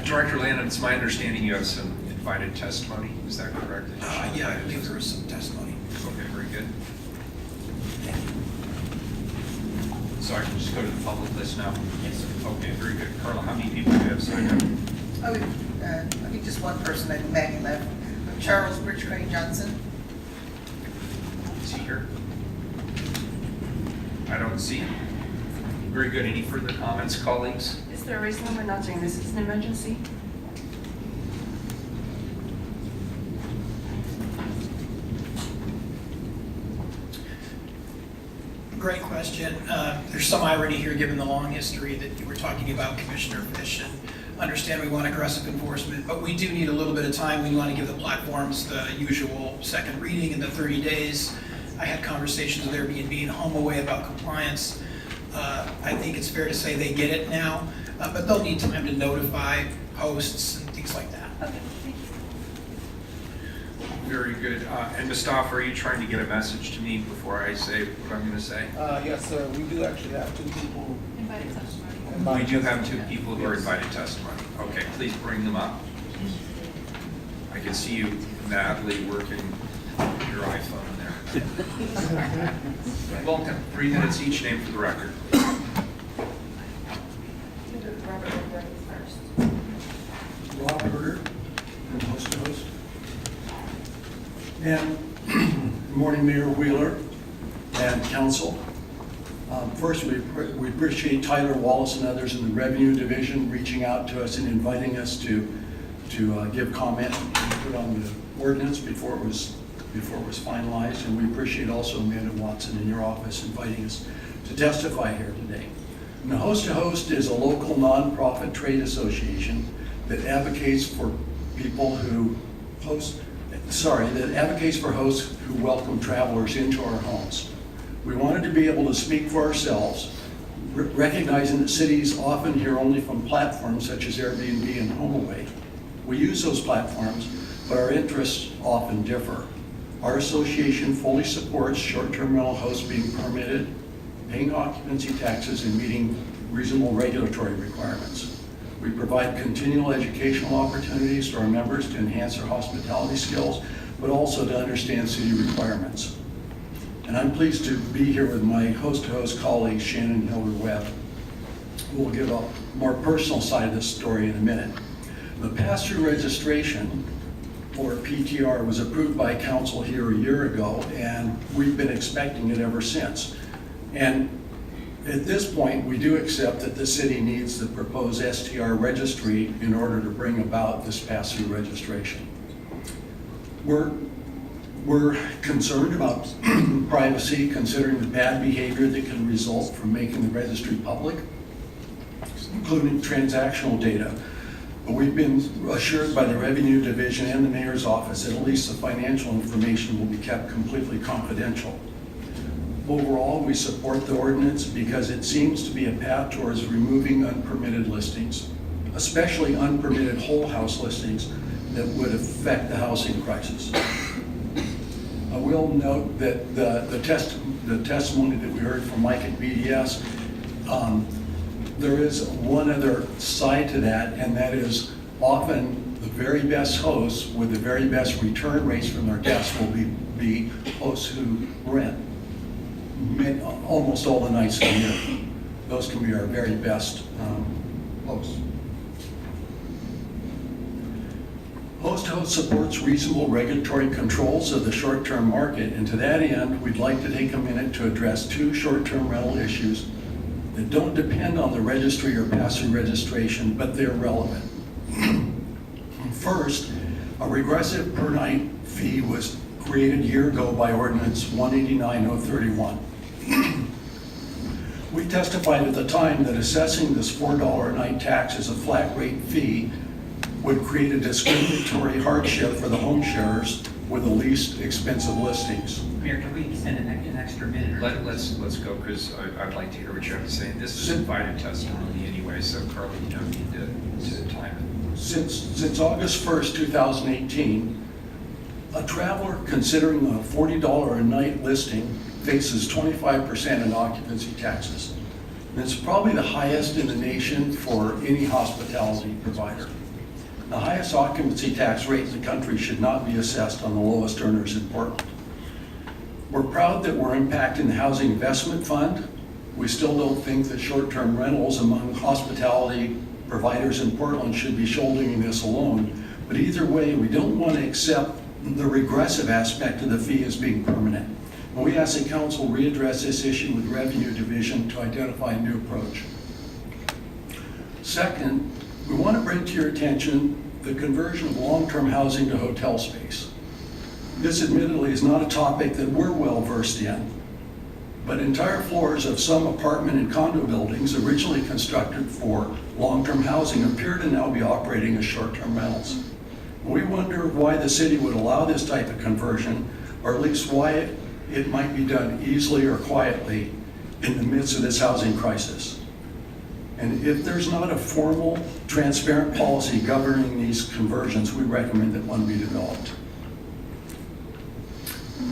Director Landon, it's my understanding you have some invited testimony. Is that correct? Yeah, I believe there was some testimony. Okay, very good. Thank you. So I can just go to the public list now? Yes, sir. Okay, very good. Carla, how many people do you have signed up? I think just one person, I think Maggie left. Charles Bridgeway Johnson. Is he here? I don't see him. Very good. Any further comments, colleagues? Is there a reason we're not doing this? Is an emergency? Great question. There's some irony here, given the long history that you were talking about, Commissioner Fish, and understand we want aggressive enforcement, but we do need a little bit of time. We want to give the platforms the usual second reading in the 30 days. I had conversations with Airbnb and HomeAway about compliance. I think it's fair to say they get it now, but they'll need time to notify hosts and things like that. Okay, thank you. Very good. And Mustafa, are you trying to get a message to me before I say what I'm going to say? Yes, sir. We do actually have two people. Invited testimony. We do have two people who are invited testimony. Okay, please bring them up. I can see you madly working your iPhone there. Welcome. 3 minutes each, name for the record. Robert Woodward first. Rob Berger, from Host to Host. And good morning, Mayor Wheeler and council. First, we appreciate Tyler Wallace and others in the Revenue Division reaching out to us and inviting us to give comment and put on the ordinance before it was finalized. And we appreciate also Amanda Watson in your office inviting us to testify here today. And the Host to Host is a local nonprofit trade association that advocates for people who that advocates for hosts who welcome travelers into our homes. We wanted to be able to speak for ourselves, recognizing that cities often hear only from platforms such as Airbnb and HomeAway. We use those platforms, but our interests often differ. Our association fully supports short-term rental hosts being permitted, paying occupancy taxes, and meeting reasonable regulatory requirements. We provide continual educational opportunities to our members to enhance their hospitality skills, but also to understand city requirements. And I'm pleased to be here with my host-to-host colleague, Shannon Hilder-Webb, who will give a more personal side of this story in a minute. The pass-through registration, or PTR, was approved by council here a year ago, and we've been expecting it ever since. And at this point, we do accept that the city needs the proposed STR registry in order to bring about this pass-through registration. We're concerned about privacy, considering the bad behavior that can result from making the registry public, including transactional data. But we've been assured by the Revenue Division and the Mayor's Office that at least the financial information will be kept completely confidential. Overall, we support the ordinance because it seems to be a path towards removing unpermitted listings, especially unpermitted whole house listings that would affect the housing crisis. I will note that the testimony that we heard from Mike at BDS, there is one other side to that, and that is often the very best hosts with the very best return rates from their guests will be hosts who rent almost all the nights of the year. Those can be our very best hosts. Host to Host supports reasonable regulatory controls of the short-term market, and to that end, we'd like to take a minute to address two short-term rental issues that don't depend on the registry or pass-through registration, but they're relevant. First, a regressive per-night fee was created a year ago by Ordinance 189-031. We testified at the time that assessing this $4 a night tax as a flat rate fee would create a discriminatory hardship for the home sharers with the least expensive listings. Mayor, can we extend an extra minute or two? Let's go, because I'd like to hear what you have to say. This is invited testimony anyway, so Carly, you don't need to time it. Since August 1st, 2018, a traveler considering a $40 a night listing faces 25% in occupancy taxes. And it's probably the highest in the nation for any hospitality provider. The highest occupancy tax rate in the country should not be assessed on the lowest earners in Portland. We're proud that we're impacting the Housing Investment Fund. We still don't think that short-term rentals among hospitality providers in Portland should be shouldering this alone. But either way, we don't want to accept the regressive aspect of the fee as being permanent. And we ask the council readdress this issue with Revenue Division to identify a new approach. Second, we want to bring to your attention the conversion of long-term housing to hotel space. This admittedly is not a topic that we're well versed in, but entire floors of some apartment and condo buildings originally constructed for long-term housing appear to now be operating as short-term rentals. We wonder why the city would allow this type of conversion, or at least why it might be done easily or quietly in the midst of this housing crisis. And if there's not a formal, transparent policy governing these conversions, we recommend that one be developed.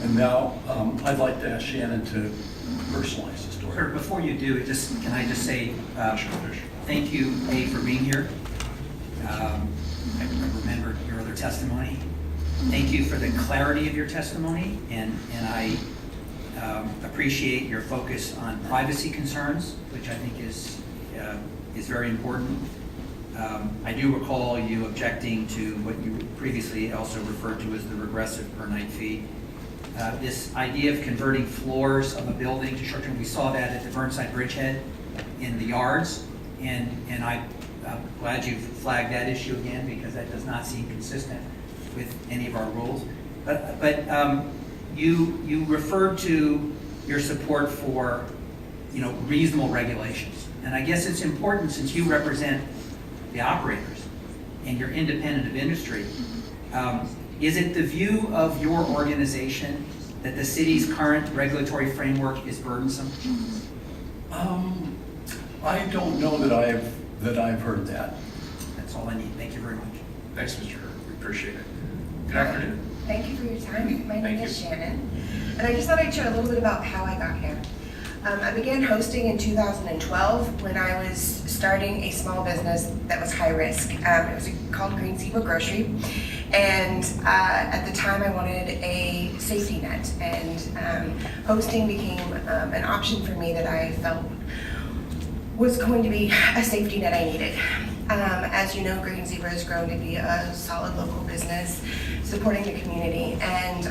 And now, I'd like to ask Shannon to personalize the story. Sir, before you do, can I just say, thank you, A, for being here. I remembered your other testimony. Thank you for the clarity of your testimony, and I appreciate your focus on privacy concerns, which I think is very important. I do recall you objecting to what you previously also referred to as the regressive per night fee. This idea of converting floors of a building to short-term, we saw that at the Burnside Bridgehead in the yards, and I'm glad you flagged that issue again, because that does not seem consistent with any of our rules. But you referred to your support for reasonable regulations, and I guess it's important, since you represent the operators and you're independent of industry. Is it the view of your organization that the city's current regulatory framework is burdensome? I don't know that I've heard that. That's all I need. Thank you very much. Thanks, Mr. Hurd, we appreciate it. Good afternoon. Thank you for your time. My name Thank is you. Shannon, and I just thought I'd share a little bit about how I got here. I began hosting in 2012 when I was starting a small business that was high risk. It was called Green Zebra Grocery, and at the time I wanted a safety net, and hosting became an option for me that I felt was going to be a safety net I needed. As you know, Green Zebra has grown to be a solid local business supporting the community, and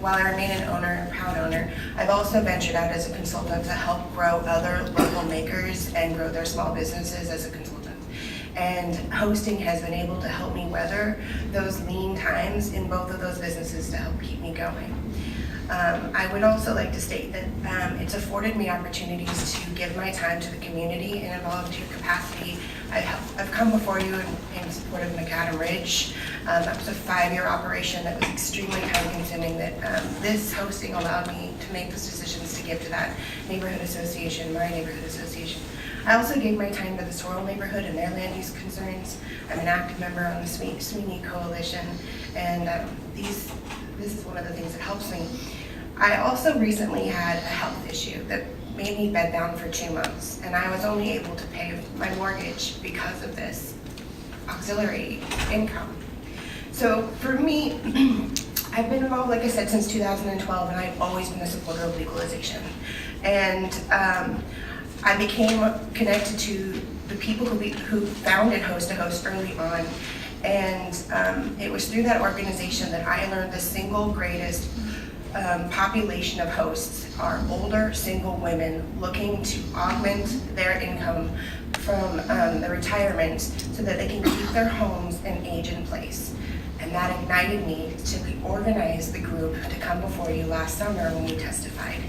while I remain an owner, proud owner, I've also ventured out as a consultant to help grow other local makers and grow their small businesses as a consultant. And hosting has been able to help me weather those lean times in both of those businesses to help keep me going. I would also like to state that it's afforded me opportunities to give my time to the community in a volunteer capacity. I've come before you in support of Macadam Ridge. That was a 5-year operation that was extremely time-consuming, that this hosting allowed me to make those decisions to give to that neighborhood association, my neighborhood association. I also gave my time to the Sorrel neighborhood and their land use concerns. I'm an active member on the Sweeney Coalition, and this is one of the things that helps me. I also recently had a health issue that made me bed bound for 2 months, and I was only able to pay my mortgage because of this auxiliary income. So for me, I've been involved, like I said, since 2012, and I've always been a supporter of legalization. And I became connected to the people who founded Host to Host early on, and it was through that organization that I learned the single greatest population of hosts are older single women looking to augment their income from the retirement so that they can keep their homes and age in place. And that ignited me to organize the group to come before you last summer when we testified.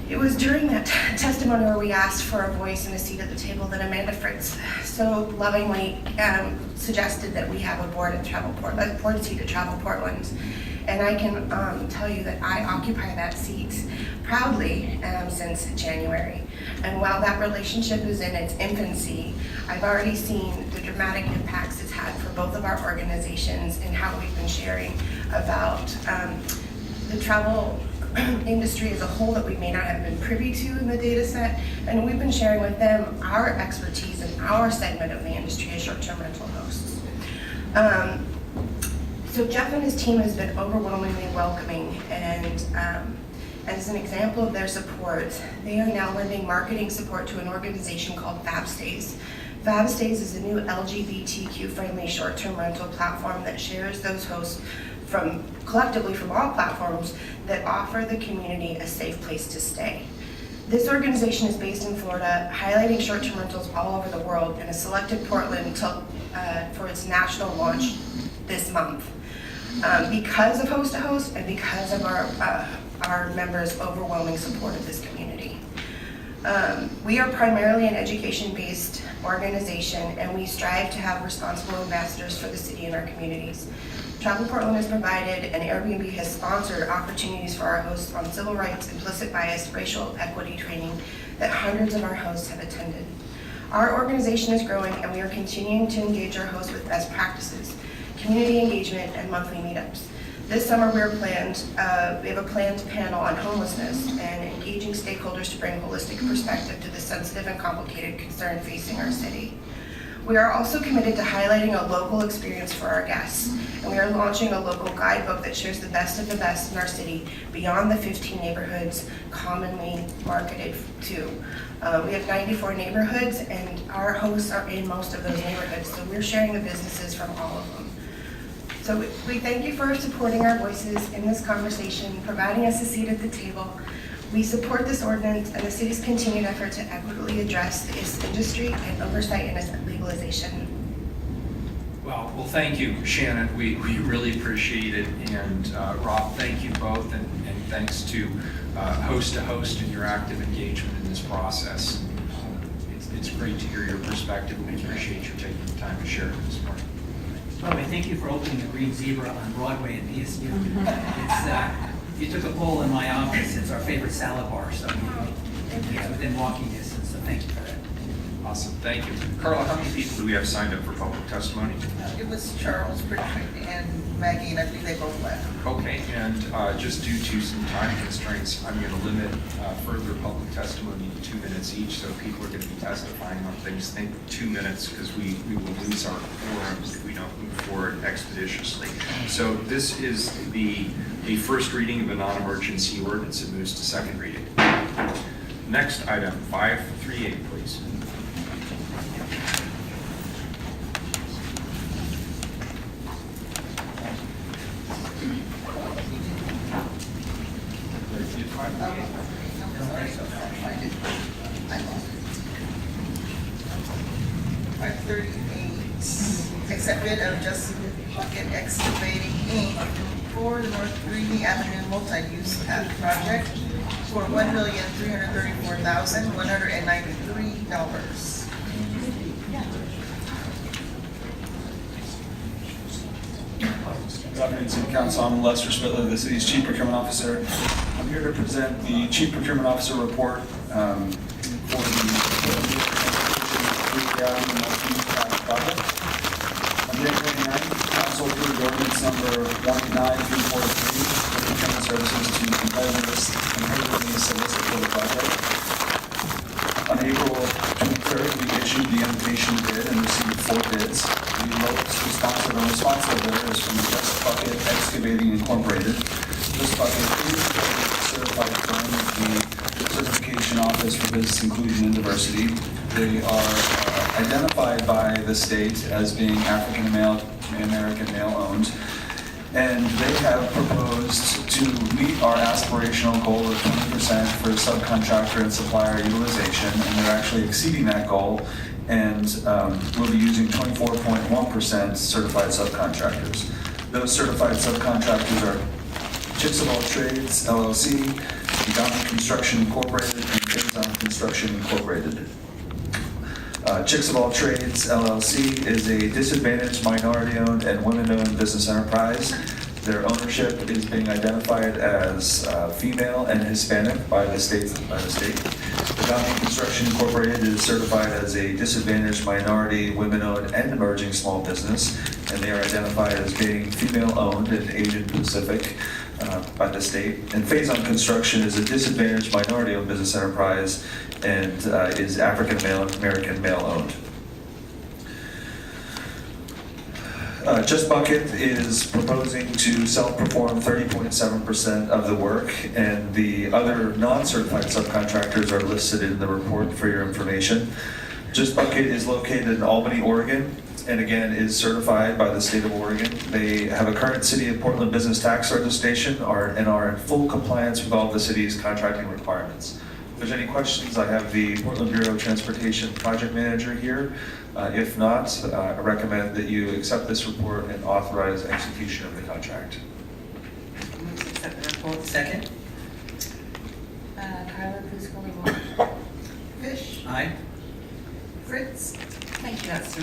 It was during that testimony where we asked for a voice and a seat at the table that Amanda Fritz so lovingly suggested that we have a board seat at Travel Portland. And I can tell you that I occupy that seat proudly since January. And while that relationship is in its infancy, I've already seen the dramatic impacts it's had for both of our organizations and how we've been sharing about the travel industry as a whole that we may not have been privy to in the data set, and we've been sharing with them our expertise in our segment of the industry as short-term rental hosts. So Jeff and his team has been overwhelmingly welcoming, and as an example of their support, they are now lending marketing support to an organization called FabStays. FabStays is a new LGBTQ-friendly short-term rental platform that shares those hosts collectively from all platforms that offer the community a safe place to stay. This organization is based in Florida, highlighting short-term rentals all over the world, and has selected Portland for its national launch this month. Because of Host to Host and because of our members' overwhelming support of this community. We are primarily an education-based organization, and we strive to have responsible ambassadors for the city and our communities. Travel Portland has provided, and Airbnb has sponsored opportunities for our hosts on civil rights, implicit bias, racial equity training that hundreds of our hosts have attended. Our organization is growing, and we are continuing to engage our hosts with best practices, community engagement, and monthly meetups. This summer we have a planned panel on homelessness and engaging stakeholders to bring holistic perspective to the sensitive and complicated concern facing our city. We are also committed to highlighting a local experience for our guests, and we are launching a local guidebook that shares the best of the best in our city beyond the 15 neighborhoods commonly marketed to. We have 94 neighborhoods, and our hosts are in most of those neighborhoods, so we're sharing the businesses from all of them. So we thank you for supporting our voices in this conversation, providing us a seat at the table. We support this ordinance and the city's continued effort to equitably address this industry and oversight in its legalization. Well, thank you, Shannon. We really appreciate it. And Rob, thank you both. And thanks to Host to Host and your active engagement in this process. It's great to hear your perspective, and we appreciate you taking the time to share it this morning. By the way, thank you for opening the Green Zebra on Broadway at PSU. You took a poll in my office. It's our favorite salad bar, so yeah, within walking distance, so thank you for that. Awesome, thank you. Carla, how many people do we have signed up for public testimony? It was Charles, Richard, and Maggie, and I believe they both left. Okay, and just due to some time constraints, I'm going to limit further public testimony to 2 minutes each, so people are going to be testifying on things. Think 2 minutes, because we will lose our quorum if we don't move forward expeditiously. So this is a first reading of a non-emergency ordinance. It moves to second reading. Next item, 538, please. Accept bid of Just Bucket Excavating Inc. for the North Greeley Avenue multi-use project for $1,334,193. Good afternoon, City Council. I'm Lester Spittler, the city's Chief Procurement Officer. I'm here to present the Chief Procurement Officer report for the project. On January 9th, Council approved ordinance number 19343 for procurement services to competitively solicit for the project. On April 23rd, we issued the invitation bid and received 4 bids. The lowest responsive and responsible bidder is from Just Bucket Excavating Incorporated. Just Bucket is a certified firm of the Certification Office for Business Inclusion and Diversity. They are identified by the state as being African American male owned. And they have proposed to meet our aspirational goal of 20% for subcontractor and supplier utilization, and they're actually exceeding that goal, and we'll be using 24.1% certified subcontractors. Those certified subcontractors are Chicks of All Trades, LLC, Uganda Construction Incorporated, and Kenzon Construction Incorporated. Chicks of All Trades, LLC is a disadvantaged, minority-owned, and women-owned business enterprise. Their ownership is being identified as female and Hispanic by the state. Uganda Construction Incorporated is certified as a disadvantaged, minority, women-owned, and emerging small business, and they are identified as being female-owned and Asian Pacific. by the state. And Faison Construction is a disadvantaged minority-owned business enterprise and is African-American male-owned. Just Bucket is proposing to self-perform 30.7% of the work, and the other non-certified subcontractors are listed in the report for your information. Just Bucket is located in Albany, Oregon, and again is certified by the state of Oregon. They have a current City of Portland business tax registration and are in full compliance with all the city's contracting requirements. If there's any questions, I have the Portland Bureau of Transportation project manager here. If not, I recommend that you accept this report and authorize execution of the contract. Move to accept the report. Second. Kyla, please call the roll. Fish, Aye. Fritz, Thank you, that's